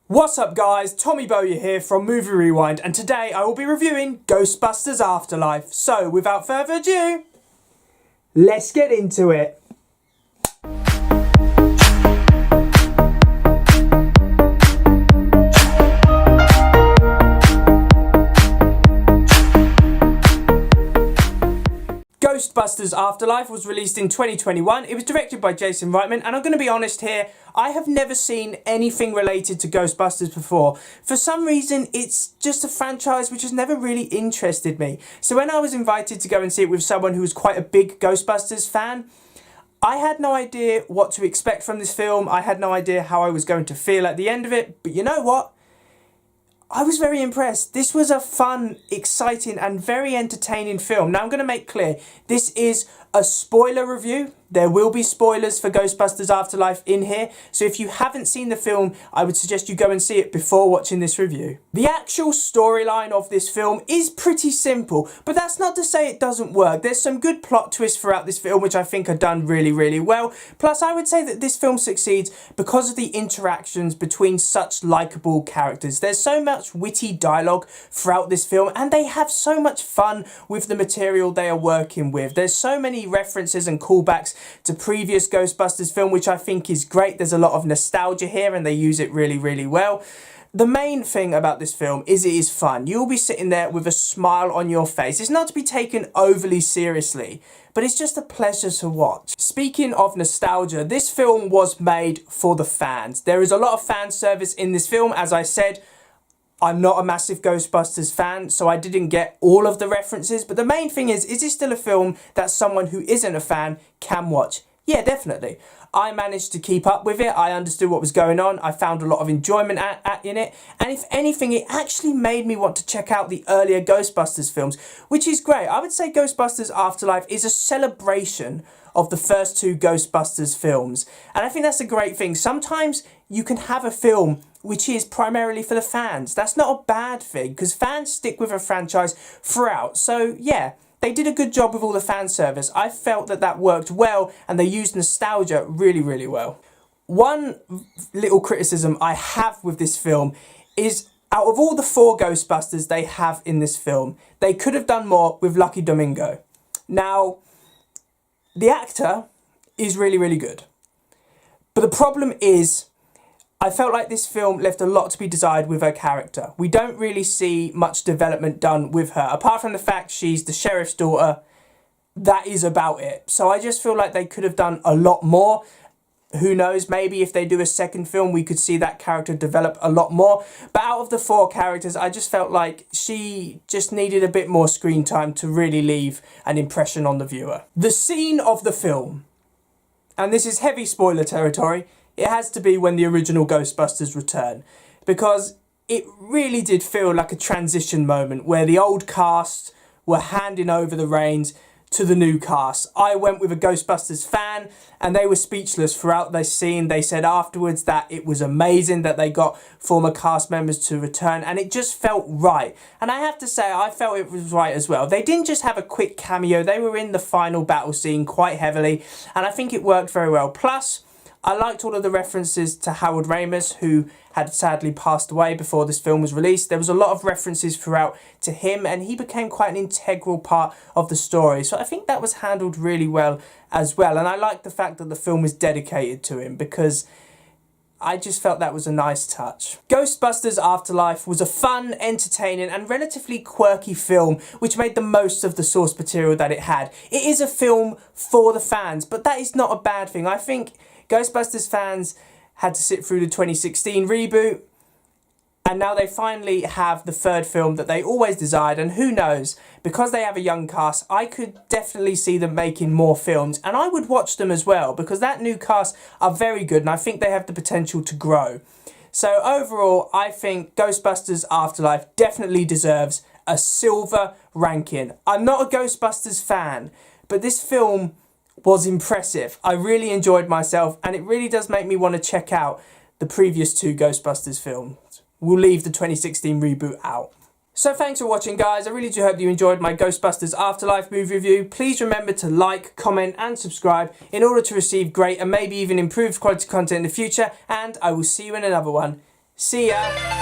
What's up guys, Tommy Bowyer here from Movie Rewind, and today I will be reviewing Ghostbusters Afterlife. So without further ado, let's get into it. Ghostbusters Afterlife was released in 2021. It was directed by Jason Reitman, and I'm going to be honest here, I have never seen anything related to Ghostbusters before. For some reason, it's just a franchise which has never really interested me. So when I was invited to go and see it with someone who was quite a big Ghostbusters fan, I had no idea what to expect from this film. I had no idea how I was going to feel at the end of it, but you know what? I was very impressed. This was a fun, exciting and very entertaining film. Now I'm going to make clear, this is a spoiler review. There will be spoilers for Ghostbusters Afterlife in here. So if you haven't seen the film, I would suggest you go and see it before watching this review. The actual storyline of this film is pretty simple, but that's not to say it doesn't work. There's some good plot twists throughout this film, which I think are done really, really well. Plus, I would say that this film succeeds because of the interactions between such likeable characters. There's so much witty dialogue throughout this film, and they have so much fun with the material they are working with. There's so many references and callbacks to previous Ghostbusters film, which I think is great. There's a lot of nostalgia here and they use it really, really well. The main thing about this film is it is fun. You'll be sitting there with a smile on your face. It's not to be taken overly seriously, but it's just a pleasure to watch. Speaking of nostalgia, this film was made for the fans. There is a lot of fan service in this film. As I said, I'm not a massive Ghostbusters fan, so I didn't get all of the references, but the main thing is it still a film that someone who isn't a fan can watch? Yeah, definitely. I managed to keep up with it. I understood what was going on. I found a lot of enjoyment in it. And if anything, it actually made me want to check out the earlier Ghostbusters films, which is great. I would say Ghostbusters Afterlife is a celebration of the first two Ghostbusters films. And I think that's a great thing. Sometimes you can have a film which is primarily for the fans. That's not a bad thing, because fans stick with a franchise throughout. So yeah, they did a good job with all the fan service. I felt that that worked well, and they used nostalgia really, really well. One little criticism I have with this film is, out of all the four Ghostbusters they have in this film, they could have done more with Lucky Domingo. Now, the actor is really, really good. But the problem is, I felt like this film left a lot to be desired with her character. We don't really see much development done with her. Apart from the fact she's the sheriff's daughter, that is about it. So I just feel like they could have done a lot more. Who knows, maybe if they do a second film, we could see that character develop a lot more. But out of the four characters, I just felt like she just needed a bit more screen time to really leave an impression on the viewer. The scene of the film, and this is heavy spoiler territory, it has to be when the original Ghostbusters return, because it really did feel like a transition moment where the old cast were handing over the reins to the new cast. I went with a Ghostbusters fan and they were speechless throughout this scene. They said afterwards that it was amazing that they got former cast members to return, and it just felt right. And I have to say, I felt it was right as well. They didn't just have a quick cameo, they were in the final battle scene quite heavily, and I think it worked very well. Plus, I liked all of the references to Harold Ramis, who had sadly passed away before this film was released. There was a lot of references throughout to him, and he became quite an integral part of the story. So I think that was handled really well as well. And I liked the fact that the film was dedicated to him, because I just felt that was a nice touch. Ghostbusters Afterlife was a fun, entertaining and relatively quirky film which made the most of the source material that it had. It is a film for the fans, but that is not a bad thing. I think Ghostbusters fans had to sit through the 2016 reboot, and now they finally have the third film that they always desired, and who knows, because they have a young cast, I could definitely see them making more films, and I would watch them as well, because that new cast are very good and I think they have the potential to grow. So overall, I think Ghostbusters Afterlife definitely deserves a silver ranking. I'm not a Ghostbusters fan, but this film was impressive. I really enjoyed myself, and it really does make me want to check out the previous two Ghostbusters films. We'll leave the 2016 reboot out. So thanks for watching, guys. I really do hope you enjoyed my Ghostbusters Afterlife movie review. Please remember to like, comment and subscribe in order to receive great and maybe even improved quality content in the future, and I will see you in another one. See ya.